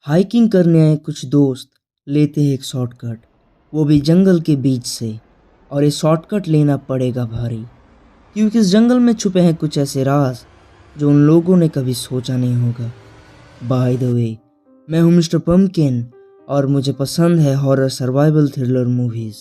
Hiking करने आए कुछ दोस्त लेते हैं एक शॉर्टकट, वो भी जंगल के बीच से। और ये शॉर्टकट लेना पड़ेगा भारी, क्योंकि इस जंगल में छुपे हैं कुछ ऐसे राज जो उन लोगों ने कभी सोचा नहीं होगा। बाय द वे, मैं हूँ मिस्टर पम्पकिन और मुझे पसंद है हॉरर सर्वाइवल थ्रिलर मूवीज़।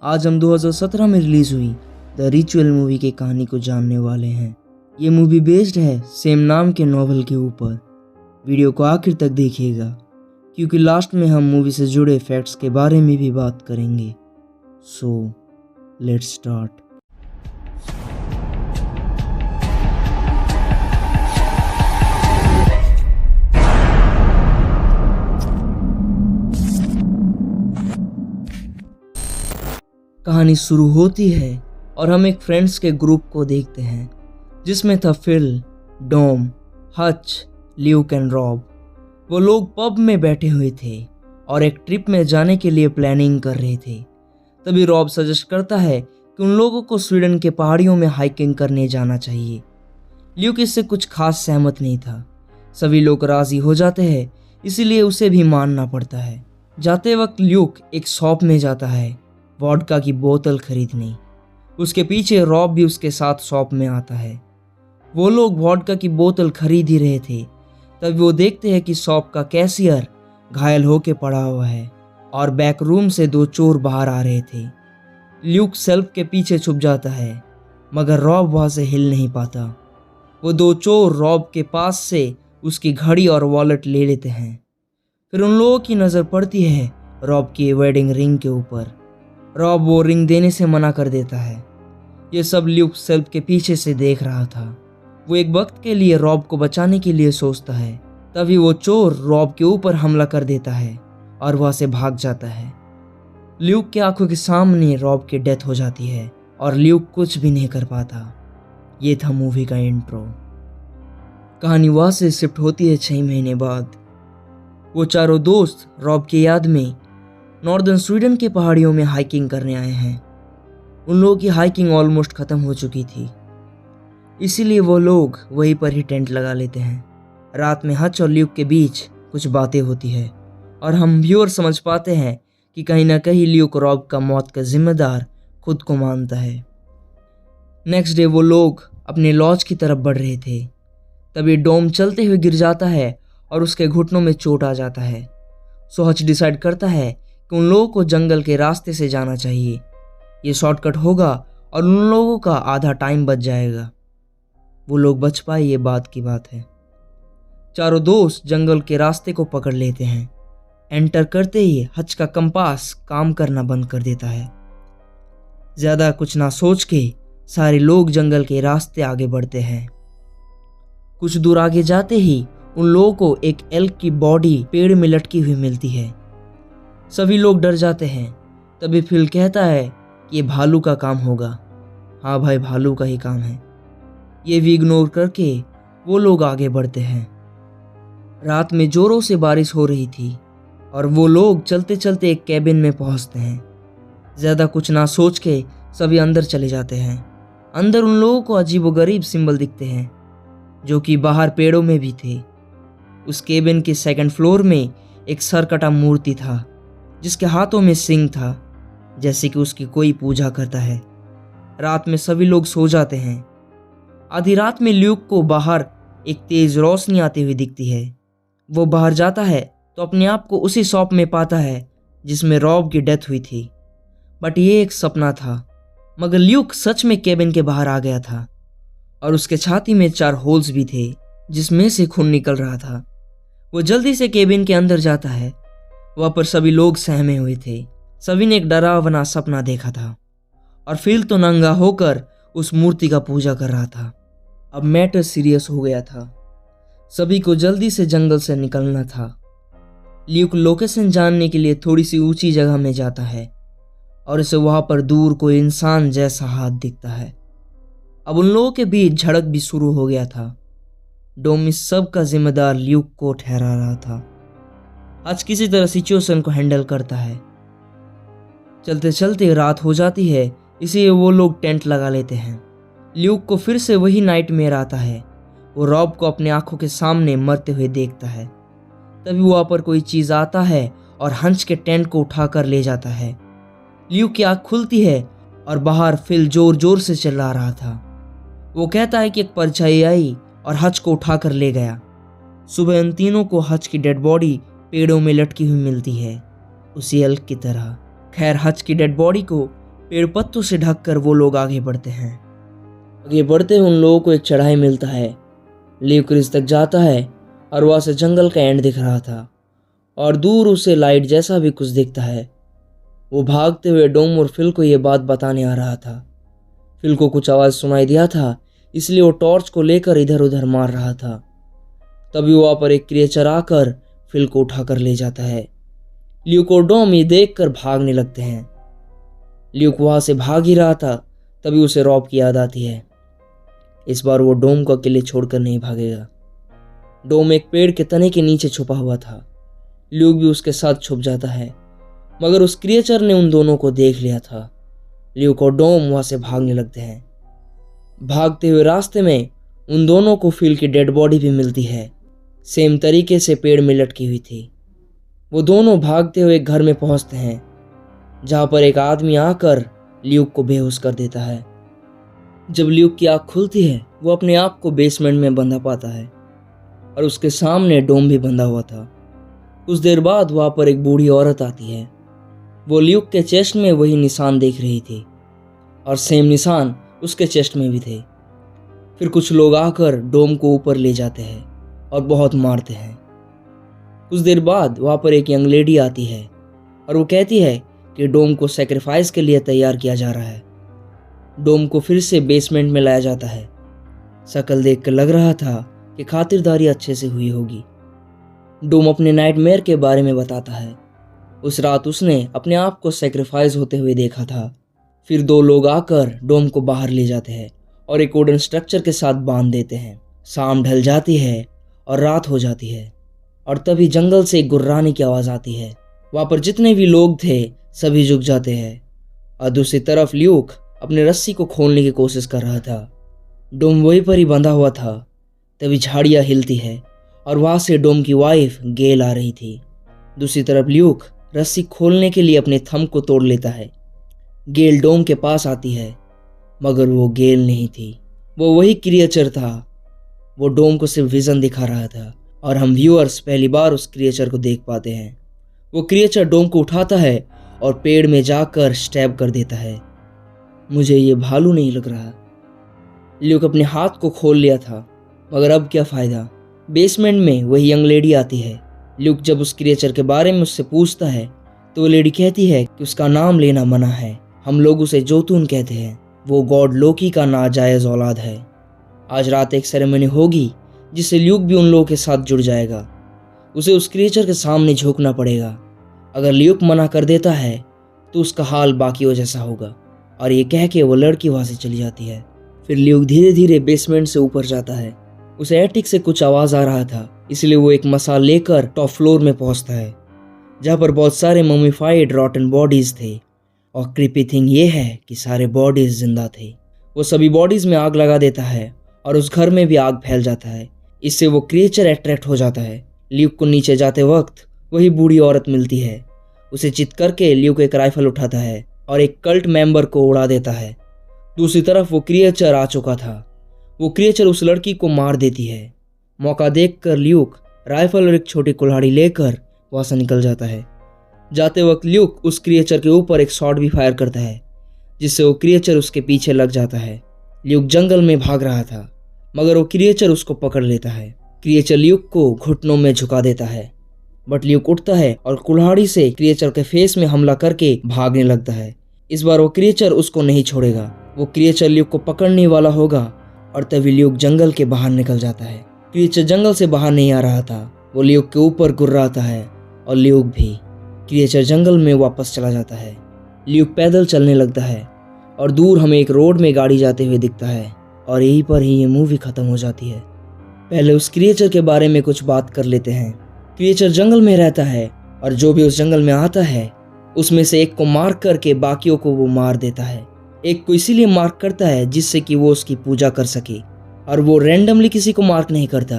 आज हम 2017 में रिलीज़ हुई द रिचुअल मूवी की कहानी को जानने वाले हैं। ये मूवी बेस्ड है सेम नाम के नॉवल के ऊपर। वीडियो को आखिर तक देखिएगा, क्योंकि लास्ट में हम मूवी से जुड़े फैक्ट्स के बारे में भी बात करेंगे। So let's start. कहानी शुरू होती है और हम एक फ्रेंड्स के ग्रुप को देखते हैं, जिसमें था Phil, Dom, Hutch, Luke and Rob. वो लोग पब में बैठे हुए थे और एक ट्रिप में जाने के लिए प्लानिंग कर रहे थे। तभी रॉब सजेस्ट करता है कि उन लोगों को स्वीडन के पहाड़ियों में हाइकिंग करने जाना चाहिए। ल्यूक इससे कुछ खास सहमत नहीं था। सभी लोग राजी हो जाते हैं, इसीलिए उसे भी मानना पड़ता है। जाते वक्त ल्यूक एक शॉप में जाता है वोडका की बोतल खरीदने। उसके पीछे रॉब भी उसके साथ शॉप में आता है। वो लोग वोडका की बोतल खरीद ही रहे थे, तभी वो देखते हैं कि शॉप का कैशियर घायल होके पड़ा हुआ है और बैक रूम से दो चोर बाहर आ रहे थे। ल्यूक सेल्फ के पीछे छुप जाता है, मगर रॉब वहां से हिल नहीं पाता। वो दो चोर रॉब के पास से उसकी घड़ी और वॉलेट ले लेते हैं। फिर उन लोगों की नज़र पड़ती है रॉब की वेडिंग रिंग के ऊपर। रॉब वो रिंग देने से मना कर देता है। ये सब ल्यूक सेल्फ के पीछे से देख रहा था। वो एक वक्त के लिए रॉब को बचाने के लिए सोचता है, तभी वो चोर रॉब के ऊपर हमला कर देता है और वहां से भाग जाता है। ल्यूक के आंखों के सामने रॉब की डेथ हो जाती है और ल्यूक कुछ भी नहीं कर पाता। ये था मूवी का इंट्रो। कहानी वहां से शिफ्ट होती है 6 महीने बाद। वो चारों दोस्त रॉब की याद में नॉर्दर्न स्वीडन के पहाड़ियों में हाइकिंग करने आए हैं। उन लोगों की हाइकिंग ऑलमोस्ट खत्म हो चुकी थी, इसीलिए वो लोग वहीं पर ही टेंट लगा लेते हैं। रात में हच और ल्यूक के बीच कुछ बातें होती है और हम व्यूअर समझ पाते हैं कि कहीं ना कहीं ल्यूक रॉब का मौत का जिम्मेदार खुद को मानता है। नेक्स्ट डे वो लोग अपने लॉज की तरफ बढ़ रहे थे, तभी डोम चलते हुए गिर जाता है और उसके घुटनों में चोट आ जाता है। सो हच डिसाइड करता है कि उन लोगों को जंगल के रास्ते से जाना चाहिए। ये शॉर्टकट होगा और उन लोगों का आधा टाइम बच जाएगा। वो लोग बच पाए, ये बात की बात है। चारों दोस्त जंगल के रास्ते को पकड़ लेते हैं। एंटर करते ही हच का कंपास काम करना बंद कर देता है। ज्यादा कुछ ना सोच के सारे लोग जंगल के रास्ते आगे बढ़ते हैं। कुछ दूर आगे जाते ही उन लोगों को एक एल्क की बॉडी पेड़ में लटकी हुई मिलती है। सभी लोग डर जाते हैं। तभी फिल कहता है कि ये भालू का काम होगा। हाँ भाई, भालू का ही काम है। ये भी इग्नोर करके वो लोग आगे बढ़ते हैं। रात में जोरों से बारिश हो रही थी और वो लोग चलते चलते एक कैबिन में पहुंचते हैं। ज़्यादा कुछ ना सोच के सभी अंदर चले जाते हैं। अंदर उन लोगों को अजीबोगरीब सिंबल दिखते हैं, जो कि बाहर पेड़ों में भी थे। उस कैबिन के सेकंड फ्लोर में एक सरकटा मूर्ति था, जिसके हाथों में सिंग था, जैसे कि उसकी कोई पूजा करता है। रात में सभी लोग सो जाते हैं। आधी रात में ल्यूक को बाहर एक तेज रोशनी आती हुई दिखती है। वो बाहर जाता है तो अपने आप को उसी शॉप में पाता है जिसमें रॉब की डेथ हुई थी। बट ये एक सपना था, मगर ल्यूक सच में केबिन के बाहर आ गया था और उसके छाती में 4 होल्स भी थे, जिसमें से खून निकल रहा था। वो जल्दी से केबिन के अंदर जाता है। वहाँ पर सभी लोग सहमे हुए थे। सभी ने एक डरावना सपना देखा था और फिल तो नंगा होकर उस मूर्ति का पूजा कर रहा था। अब मैटर सीरियस हो गया था। सभी को जल्दी से जंगल से निकलना था। ल्यूक लोकेशन जानने के लिए थोड़ी सी ऊंची जगह में जाता है और उसे वहां पर दूर कोई इंसान जैसा हाथ दिखता है। अब उन लोगों के बीच झड़प भी शुरू हो गया था। डोम इस सब का जिम्मेदार ल्यूक को ठहरा रहा था। आज किसी तरह सिचुएशन को हैंडल करता है। चलते चलते रात हो जाती है, इसीलिए वो लोग टेंट लगा लेते हैं। ल्यूक को फिर से वही नाइटमेयर आता है। वो रॉब को अपने आंखों के सामने मरते हुए देखता है। तभी वहाँ पर कोई चीज़ आता है और हंच के टेंट को उठाकर ले जाता है। ल्यूक की आँख खुलती है और बाहर फिल जोर जोर से चिल्ला रहा था। वो कहता है कि एक परछाई आई और हच को उठाकर ले गया। सुबह उन तीनों को हच की डेड बॉडी पेड़ों में लटकी हुई मिलती है, उसी एल्क की तरह। खैर, हच की डेड बॉडी को पेड़ पत्तों से ढककर वो लोग आगे बढ़ते हैं। आगे बढ़ते हुए उन लोगों को एक चढ़ाई मिलता है। ल्यूक रिज तक जाता है और वहाँ से जंगल का एंड दिख रहा था और दूर उसे लाइट जैसा भी कुछ दिखता है। वो भागते हुए डोम और फिल को ये बात बताने आ रहा था। फिल को कुछ आवाज़ सुनाई दिया था, इसलिए वो टॉर्च को लेकर इधर उधर मार रहा था। तभी वहाँ पर एक क्रिएचर आकर फिल को उठाकर ले जाता है। ल्यूक और डोम ये देखकर भागने लगते हैं। ल्यूक वहाँ से भाग ही रहा था, तभी उसे रॉब की याद आती है। इस बार वो डोम को अकेले छोड़कर नहीं भागेगा। डोम एक पेड़ के तने के नीचे छुपा हुआ था। ल्यूक भी उसके साथ छुप जाता है, मगर उस क्रिएचर ने उन दोनों को देख लिया था। ल्यूक और डोम वहाँ से भागने लगते हैं। भागते हुए रास्ते में उन दोनों को फिल की डेड बॉडी भी मिलती है, सेम तरीके से पेड़ में लटकी हुई थी। वो दोनों भागते हुए एक घर में पहुंचते हैं, जहाँ पर एक आदमी आकर ल्यूक को बेहोश कर देता है। जब ल्यूक की आँख खुलती है, वो अपने आप को बेसमेंट में बंधा पाता है और उसके सामने डोम भी बंधा हुआ था। कुछ देर बाद वहाँ पर एक बूढ़ी औरत आती है। वो ल्यूक के चेस्ट में वही निशान देख रही थी और सेम निशान उसके चेस्ट में भी थे। फिर कुछ लोग आकर डोम को ऊपर ले जाते हैं और बहुत मारते हैं। कुछ देर बाद वहाँ पर एक यंग लेडी आती है और वो कहती है कि डोम को सेक्रीफाइस के लिए तैयार किया जा रहा है। डोम को फिर से बेसमेंट में लाया जाता है। शक्ल देख कर लग रहा था कि खातिरदारी अच्छे से हुई होगी। डोम अपने नाइटमेयर के बारे में बताता है। उस रात उसने अपने आप को सेक्रीफाइस होते हुए देखा था। फिर दो लोग आकर डोम को बाहर ले जाते हैं और एक वुडन स्ट्रक्चर के साथ बांध देते हैं। शाम ढल जाती है और रात हो जाती है और तभी जंगल से एक गुर्राने की आवाज़ आती है। वहाँ पर जितने भी लोग थे सभी झुक जाते हैं और दूसरी तरफ ल्यूक अपने रस्सी को खोलने की कोशिश कर रहा था। डोम वहीं पर ही बंधा हुआ था। तभी झाड़ियाँ हिलती है और वहाँ से डोम की वाइफ गेल आ रही थी। दूसरी तरफ ल्यूक रस्सी खोलने के लिए अपने थंब को तोड़ लेता है। गेल डोम के पास आती है, मगर वो गेल नहीं थी, वो वही क्रिएचर था। वो डोम को सिर्फ विजन दिखा रहा था और हम व्यूअर्स पहली बार उस क्रिएचर को देख पाते हैं। वो क्रिएचर डोम को उठाता है और पेड़ में जाकर स्टैब कर देता है। मुझे ये भालू नहीं लग रहा। ल्यूक अपने हाथ को खोल लिया था, मगर अब क्या फ़ायदा। बेसमेंट में वही यंग लेडी आती है। ल्यूक जब उस क्रिएचर के बारे में उससे पूछता है तो वो लेडी कहती है कि उसका नाम लेना मना है। हम लोग उसे जोतून कहते हैं। वो गॉड लोकी का नाजायज औलाद है। आज रात एक सेरेमनी होगी जिससे ल्यूक भी उन लोगों के साथ जुड़ जाएगा। उसे उस क्रिएचर के सामने झुकना पड़ेगा। अगर ल्यूक मना कर देता है तो उसका हाल बाकियों जैसा होगा। और ये कह के वो लड़की वहाँ से चली जाती है। फिर ल्यूक धीरे धीरे बेसमेंट से ऊपर जाता है। उसे एटिक से कुछ आवाज़ आ रहा था, इसलिए वो एक मसाल लेकर टॉप फ्लोर में पहुँचता है, जहाँ पर बहुत सारे ममीफाइड रॉटन बॉडीज थे। और क्रीपी थिंग ये है कि सारे बॉडीज जिंदा थे। वो सभी बॉडीज में आग लगा देता है और उस घर में भी आग फैल जाता है। इससे वो क्रिएचर अट्रैक्ट हो जाता है। ल्यूक को नीचे जाते वक्त वही बूढ़ी औरत मिलती है। उसे चित करके ल्यूक एक राइफल उठाता है और एक कल्ट मेंबर को उड़ा देता है। दूसरी तरफ वो क्रिएचर आ चुका था। वो क्रिएचर उस लड़की को मार देती है। मौका देखकर ल्यूक राइफल और एक छोटी कुल्हाड़ी लेकर वहाँ से निकल जाता है। जाते वक्त ल्यूक उस क्रिएचर के ऊपर एक शॉट भी फायर करता है, जिससे वो क्रिएचर उसके पीछे लग जाता है। ल्यूक जंगल में भाग रहा था, मगर वो क्रिएचर उसको पकड़ लेता है। क्रिएचर ल्यूक को घुटनों में झुका देता है, बट ल्यूक उठता है और कुल्हाड़ी से क्रिएचर के फेस में हमला करके भागने लगता है। इस बार वो क्रिएचर उसको नहीं छोड़ेगा। वो क्रिएचर ल्यूक को पकड़ने वाला होगा और तभी ल्यूक जंगल के बाहर निकल जाता है। क्रिएचर जंगल से बाहर नहीं आ रहा था, वो ल्यूक के ऊपर गुर्राता है और ल्यूक भी। क्रिएचर जंगल में वापस चला जाता है। ल्यूक पैदल चलने लगता है और दूर हमें एक रोड में गाड़ी जाते हुए दिखता है और यहीं पर ही ये मूवी खत्म हो जाती है। पहले उस क्रिएचर के बारे में कुछ बात कर लेते हैं। क्रिएचर जंगल में रहता है और जो भी उस जंगल में आता है उसमें से एक को मार करके बाकियों को वो मार देता है। एक को इसीलिए मार्क करता है जिससे कि वो उसकी पूजा कर सके, और वो रैंडमली किसी को मार्क नहीं करता।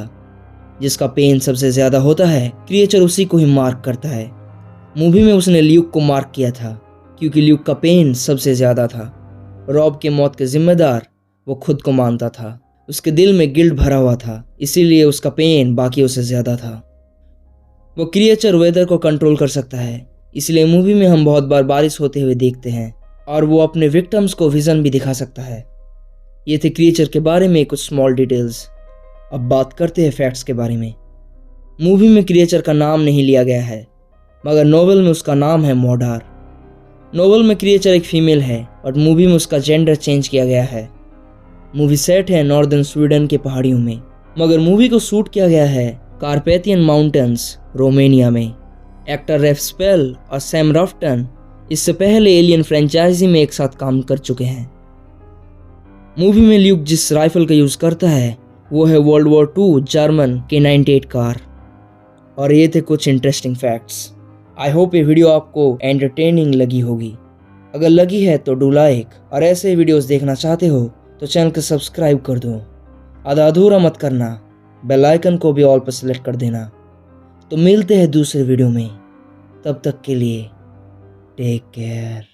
जिसका पेन सबसे ज़्यादा होता है, क्रिएचर उसी को ही मार्क करता है। मूवी में उसने ल्यूक को मार्क किया था क्योंकि ल्यूक का पेन सबसे ज़्यादा था। रॉब के मौत के जिम्मेदार वो खुद को मानता था। उसके दिल में गिल्ट भरा हुआ था, इसीलिए उसका पेन बाकियों से ज़्यादा था। वो क्रिएचर वेदर को कंट्रोल कर सकता है, इसलिए मूवी में हम बहुत बार बारिश होते हुए देखते हैं और वो अपने विक्टिम्स को विजन भी दिखा सकता है। ये थे क्रिएचर के बारे में कुछ स्मॉल डिटेल्स। अब बात करते हैं फैक्ट्स के बारे में। मूवी में क्रिएचर का नाम नहीं लिया गया है, मगर नोवेल में उसका नाम है मोडार। नोवेल में क्रिएचर एक फीमेल है और मूवी में उसका जेंडर चेंज किया गया है। मूवी सेट है नॉर्दर्न स्वीडन के पहाड़ियों में, मगर मूवी को शूट किया गया है कार्पेथियन माउंटेन्स, रोमानिया में। एक्टर रेफ स्पेल और सैम रफ्टन इससे पहले एलियन फ्रेंचाइजी में एक साथ काम कर चुके हैं। मूवी में ल्यूक जिस राइफल का यूज करता है वो है world war II German K98 car. और ये थे कुछ इंटरेस्टिंग फैक्ट्स। आई होप ये वीडियो आपको एंटरटेनिंग लगी होगी। अगर लगी है तो डू लाइक, और ऐसे वीडियोस देखना चाहते हो तो चैनल को सब्सक्राइब कर दो। आधा अधूरा मत करना, बेल आइकन को भी ऑल पर सेलेक्ट कर देना। तो मिलते हैं दूसरे वीडियो में, तब तक के लिए टेक केयर।